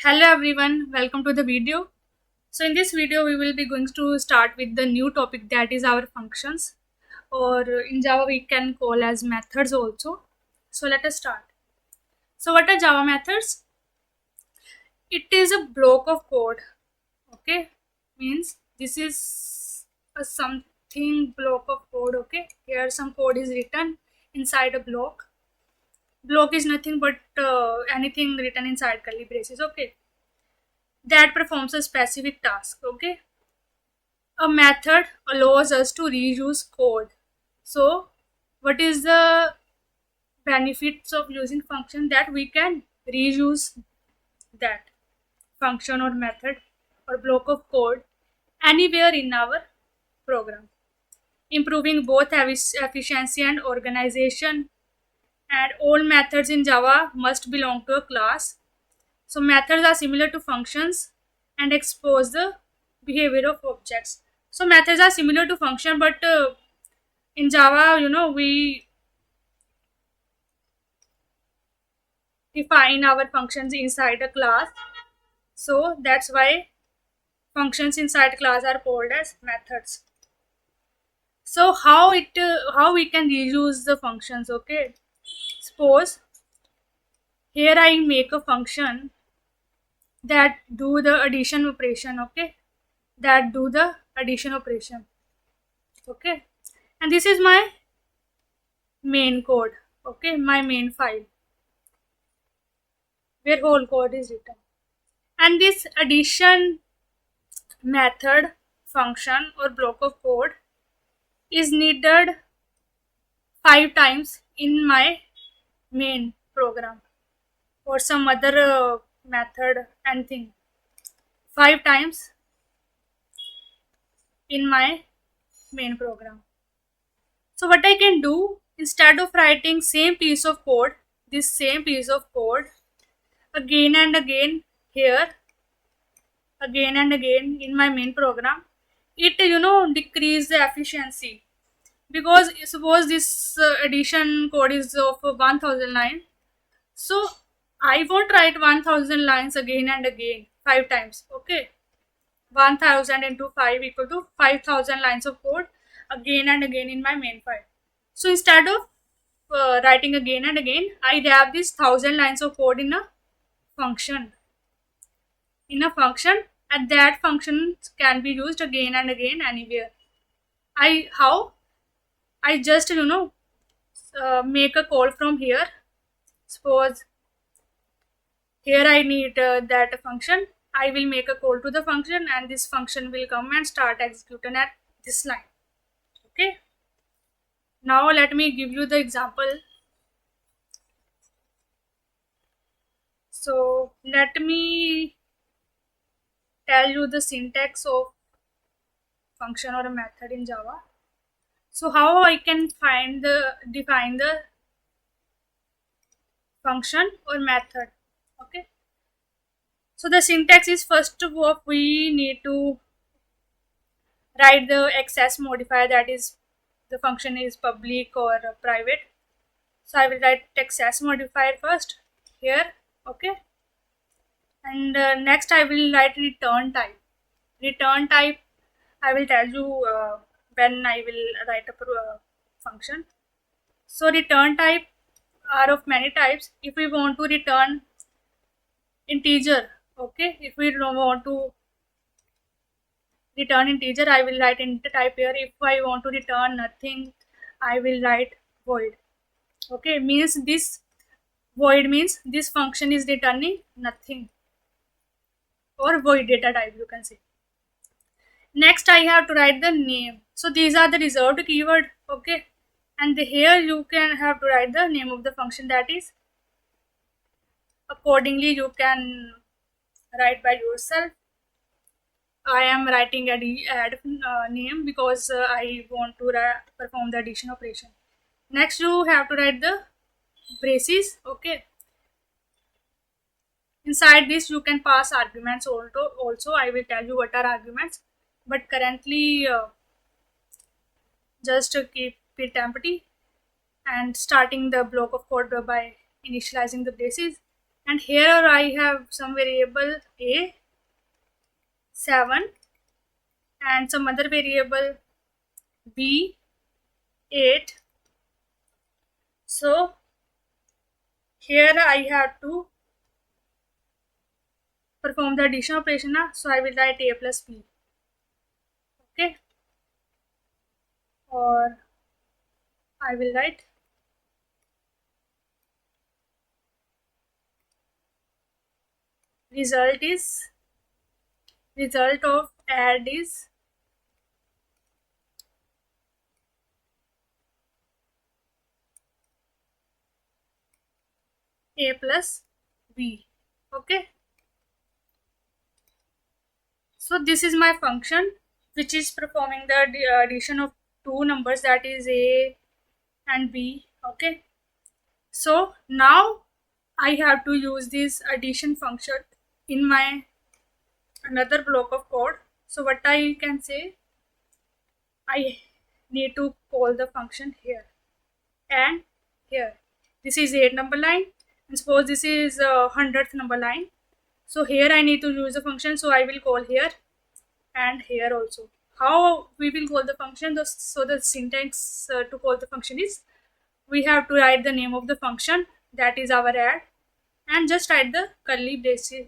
Hello everyone, welcome to the video. So in this video we will be going to start with the new topic, that is our functions, or in Java we can call as methods also. So let us start. So what are Java methods? It is a block of code. Okay, means this is a something block of code. Okay, here some code is written inside a block. Block is nothing but anything written inside curly braces. Okay, that performs a specific task. Okay, a method allows us to reuse code. So what is the benefits of using function? That we can reuse that function or method or block of code anywhere in our program, improving both efficiency and organization. And all methods in Java must belong to a class. So methods are similar to functions and expose the behavior of objects. So methods are similar to function, but in Java, we define our functions inside a class. So that's why functions inside class are called as methods. So how we can reuse the functions? Okay, suppose here I make a function that do the addition operation. Okay, that do the addition operation. Okay, and this is my main code. Okay, my main file where whole code is written. And this addition method, function or block of code is needed 5 times in my main program or some other method and thing. 5 times in my main program. So what I can do, instead of writing same piece of code, this same piece of code again and again here, again and again in my main program, it decrease the efficiency. Because suppose this addition code is of 1000 line, so I won't write 1000 lines again and again 5 times. Okay, 1000 into 5 equal to 5000 lines of code again and again in my main file. So instead of writing again and again, I wrap this 1000 lines of code in a function. In a function, and that function can be used again and again anywhere. I just make a call from here. Suppose here I need that function. I will make a call to the function, and this function will come and start executing at this line. Okay, now let me give you the example. So let me tell you the syntax of function or a method in Java. So how I can define the function or method. Okay, so the syntax is, first of all we need to write the access modifier, that is the function is public or private. So I will write access modifier first here. Okay, and next I will write return type. Return type, I will tell you when I will write a function. So return type are of many types. If we want to return integer, okay, if we don't want to return integer, I will write int type here. If I want to return nothing, I will write void. Okay, means this void means this function is returning nothing, or void data type you can say. Next I have to write the name. So these are the reserved keyword. Okay, and here you can have to write the name of the function, that is accordingly you can write by yourself. I am writing add name because I want to perform the addition operation. Next you have to write the braces. Okay, inside this you can pass arguments also. I will tell you what are arguments, but currently just keep it empty and starting the block of code by initializing the braces. and here I have some variable a 7 and some other variable b 8. So here I have to perform the addition operation, so I will write a plus b. Okay, or I will write result of add is a plus b. Okay, so this is my function which is performing the addition of two numbers, that is a and b. Okay, so now I have to use this addition function in my another block of code. So what I can say, I need to call the function here and here. This is 8 number line, and suppose this is 100th number line. So here I need to use the function, so I will call here and here also. How we will call the function? So the syntax to call the function is, we have to write the name of the function, that is our add, and just write the curly braces,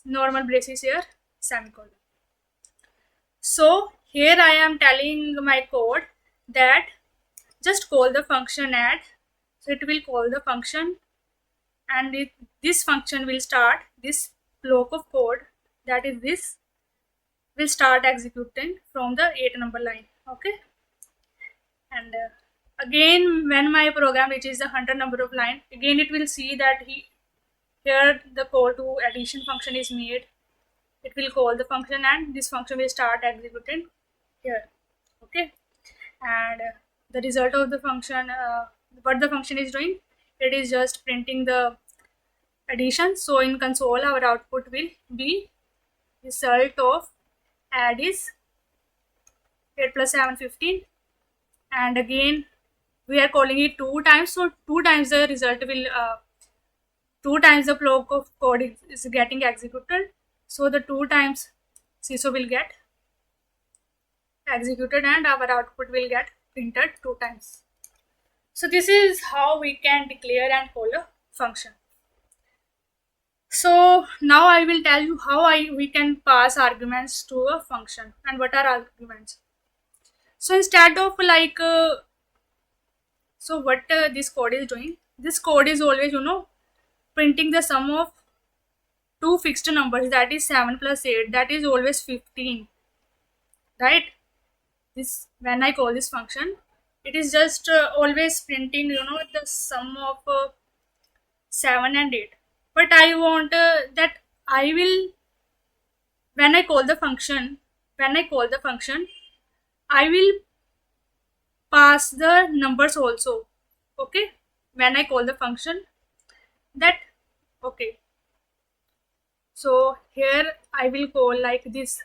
normal braces here, semicolon. So here I am telling my code that just call the function add. So it will call the function, and this function will start, this block of code, that is this, will start executing from the 8 number line. Okay, and again when my program reaches the 100 number of line, again it will see that here the call to addition function is made. It will call the function and this function will start executing here. Okay, and the result of the function, what the function is doing, it is just printing the addition. So in console our output will be result of add is 8 plus 7 15, and again we are calling it two times, so two times the result will two times the block of code is getting executed, so the two times CISO will get executed and our output will get printed two times. So this is how we can declare and call a function. So now I will tell you how we can pass arguments to a function and what are arguments. So instead of like so what this code is doing, this code is always printing the sum of two fixed numbers, that is 7 plus 8, that is always 15, right? This, when I call this function, it is just always printing the sum of 7 and 8, but I want that I will, when I call the function, I will pass the numbers also. Okay, when I call the function, that, okay, so here I will call like this,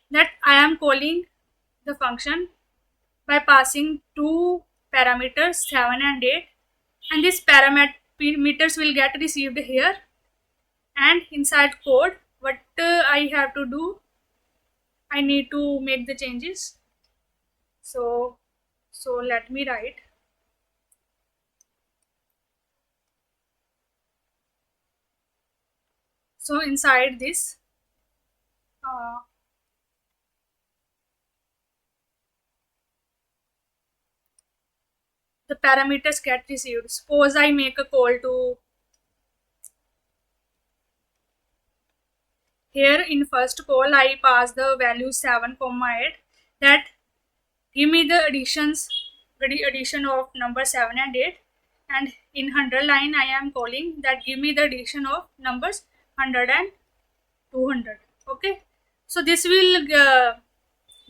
that I am calling the function by passing two parameters 7 and 8, and these parameters will get received here, and inside code what I have to do, I need to make the changes. So let me write, so inside this the parameters get received. Suppose I make a call to here, in first call I pass the value 7 comma 8, that give me the addition of number 7 and 8, and in 100 line I am calling that give me the addition of numbers 100 and 200. Okay, so this will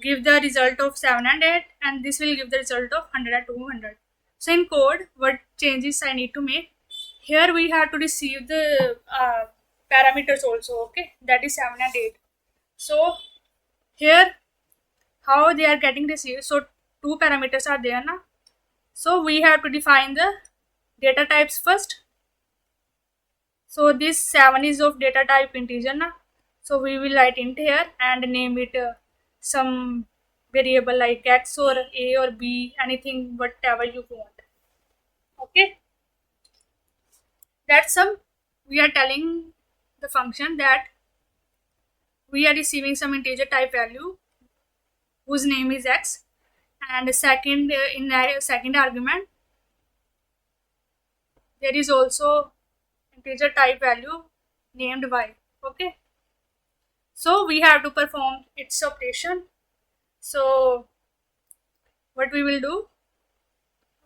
give the result of 7 and 8, and this will give the result of 100 and 200. So in code, what changes I need to make, here we have to receive the parameters also. Okay, that is 7 and 8. So here how they are getting received, so two parameters are there now, so we have to define the data types first. So this 7 is of data type integer na. So we will write int here and name it some variable like x or a or b, anything whatever you want. Okay, that's some, we are telling the function that we are receiving some integer type value whose name is x, and second in second argument there is also integer type value named y. Okay, so we have to perform its operation. So what we will do,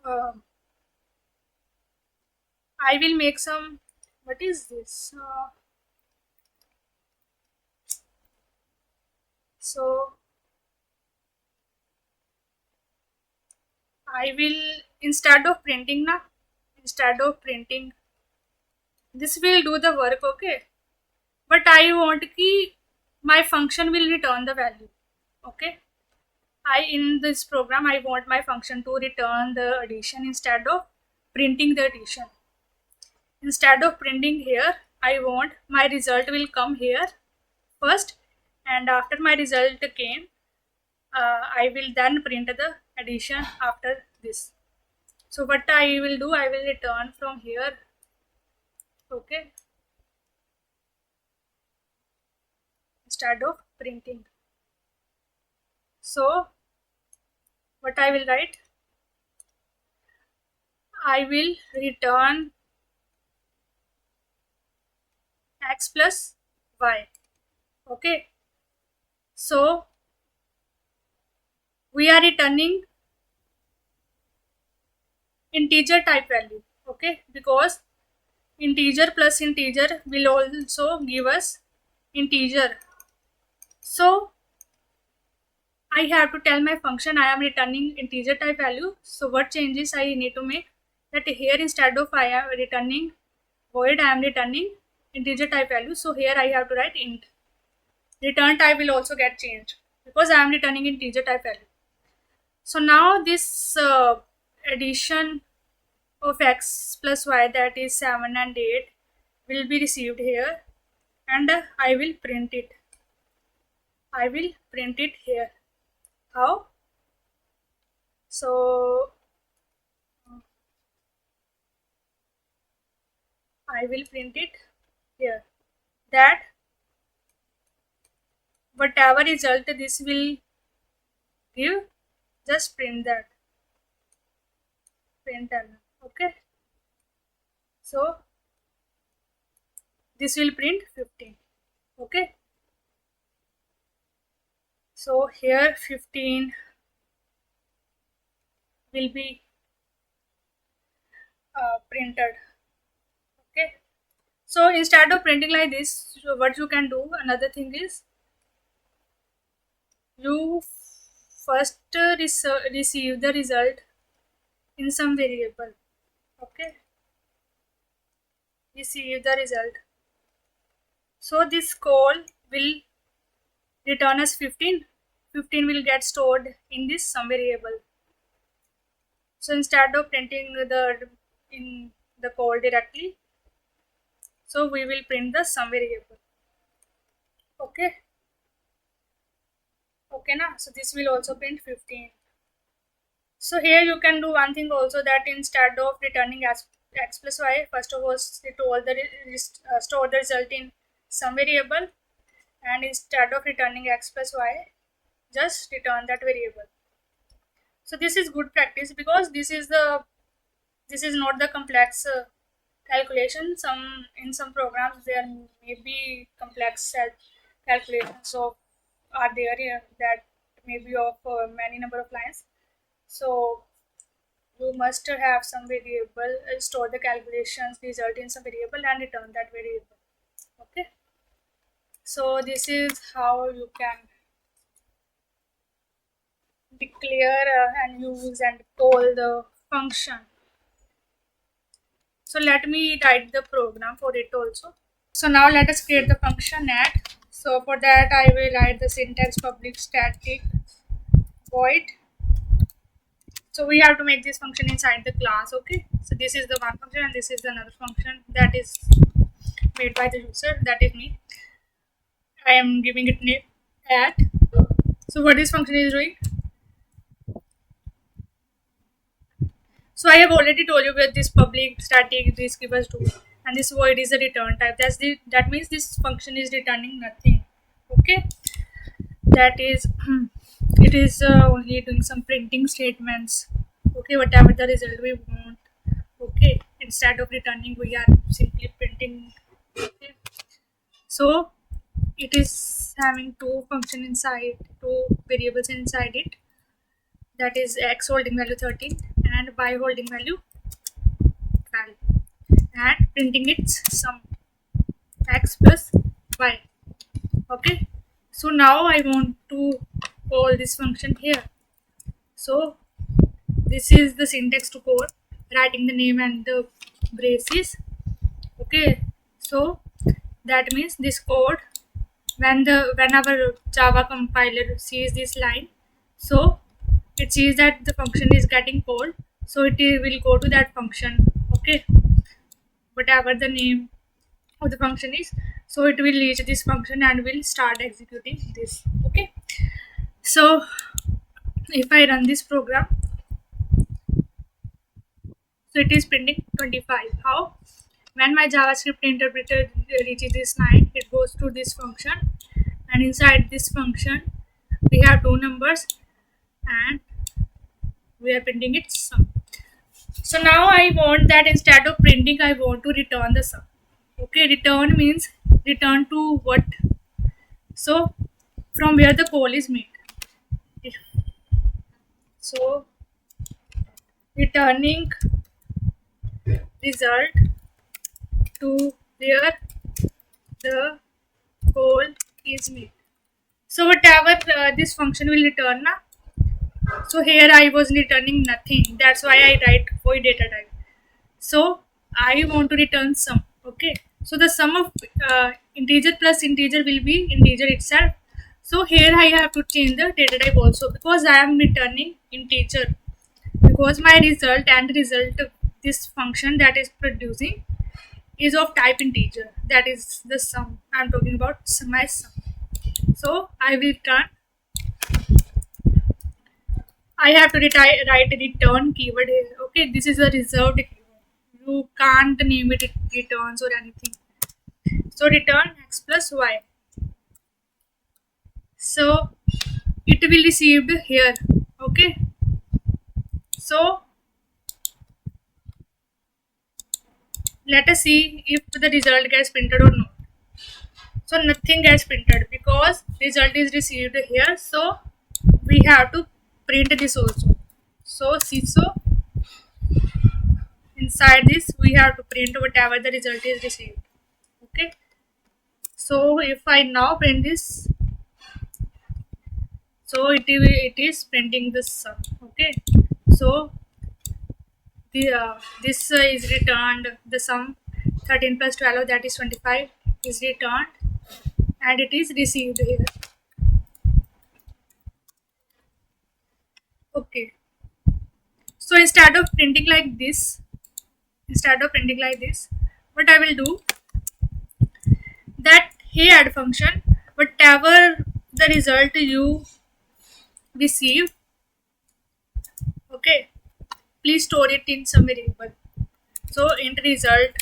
uh, I will make some, what is this, so I will, instead of printing, this will do the work. Okay, but I want ki my function will return the value. Okay, I, in this program, I want my function to return the addition instead of printing the addition. Instead of printing here, I want my result will come here first, and after my result came, I will then print the addition after this. So what I will do, I will return from here. Okay, instead of printing. So what I will write, I will return x plus y. Okay, so we are returning integer type value. Okay, because integer plus integer will also give us integer. So I have to tell my function I am returning integer type value. So what changes I need to make, that here instead of I am returning void, I am returning integer type value. So here I have to write int. Return type will also get changed because I am returning integer type value. So now this addition of x plus y, that is 7 and 8, will be received here, and I will print it. I will print it here. How? So I will print it here, that whatever result this will give, just print that, print ln. Okay, so this will print 15. Okay, so here 15 will be printed. Okay, so instead of printing like this, so what you can do, another thing is, you first receive the result in some variable. Okay, receive the result. So this call will return as 15. 15 will get stored in this sum variable. So instead of printing the in the call directly, so we will print the sum variable. Okay, okay na. So this will also print 15. So here you can do one thing also, that instead of returning x plus y, first of all store the result in some variable, and instead of returning x plus y, just return that variable. So this is good practice, because this is not the complex calculation. In some programs there may be complex calculations, so are there that may be of many number of lines. So you must have some variable, store the calculations result in some variable and return that variable. Okay, so this is how you can declare and use and call the function. So let me write the program for it also. So now let us create the function add. So for that I will write the syntax public static void. So we have to make this function inside the class. Okay, so this is the one function and this is another function, that is made by the user, that is me. I am giving it name at. So what this function is doing? So I have already told you with this public static this give us true, and this void is a return type. That means this function is returning nothing. Okay, that is it is only doing some printing statements. Okay, whatever the result we want. Okay, instead of returning we are simply printing. Okay, so it is having two function inside, two variables inside it, that is x holding value 13 and y holding value 12, and printing its sum x plus y. Okay, so now I want to call this function here. So this is the syntax to code, writing the name and the braces. Okay, so that means this code, when our Java compiler sees this line, so it sees that the function is getting called, so it will go to that function. Okay, whatever the name of the function is, so it will reach this function and will start executing this. Okay, so if I run this program, so it is printing 25. How? When my JavaScript interpreter reaches this line, it goes to this function, and inside this function we have two numbers and we are printing its sum. So now I want that instead of printing, I want to return the sum. Okay, return means return to what? So from where the call is made. So returning result to where the call is made. So whatever this function will return now. So here I was returning nothing. That's why I write void data type. So I want to return sum. Okay. So the sum of integer plus integer will be integer itself. So here I have to change the data type also, because I am returning integer. Because my result and result of this function that is producing is of type integer. That is the sum. I am talking about my sum. So I will return. I have to write a return keyword here. Okay, this is a reserved keyword. You can't name it returns or anything. So return x plus y. So it will received here. Okay. So let us see if the result gets printed or not. So nothing gets printed because result is received here. So we have to print this also. So inside this we have to print whatever the result is received. Okay, so if I now print this, so it is printing the sum. Okay, so this is returned, the sum 13 plus 12, that is 25 is returned, and it is received here. Okay, so instead of printing like this, what I will do, that here function, whatever the result you receive, okay, please store it in some variable. So int result,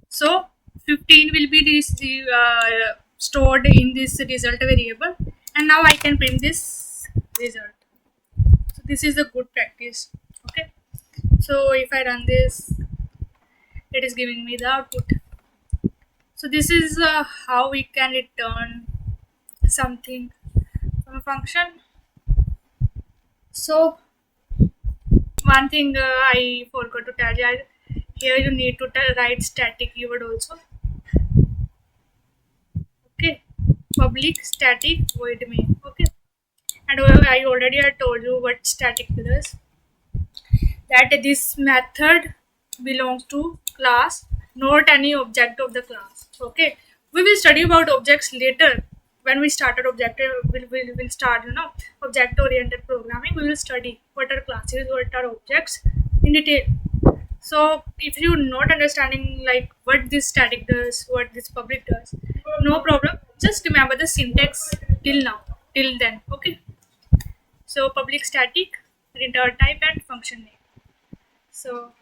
so 15 will be stored in this result variable, and now I can print this result. So this is a good practice. Okay, so if I run this, it is giving me the output. So this is how we can return something from a function. So one thing I forgot to tell you, here you need to write static keyword also. Okay, public static void main. Okay, and I already had told you what static does. That this method belongs to class, not any object of the class. Okay, we will study about objects later. When we started we'll start object oriented programming. We will study what are classes, what are objects in detail. So if you not understanding like what this static does, what this public does, no problem, just remember the syntax till now, till then. Okay, so public static, return type and function name. So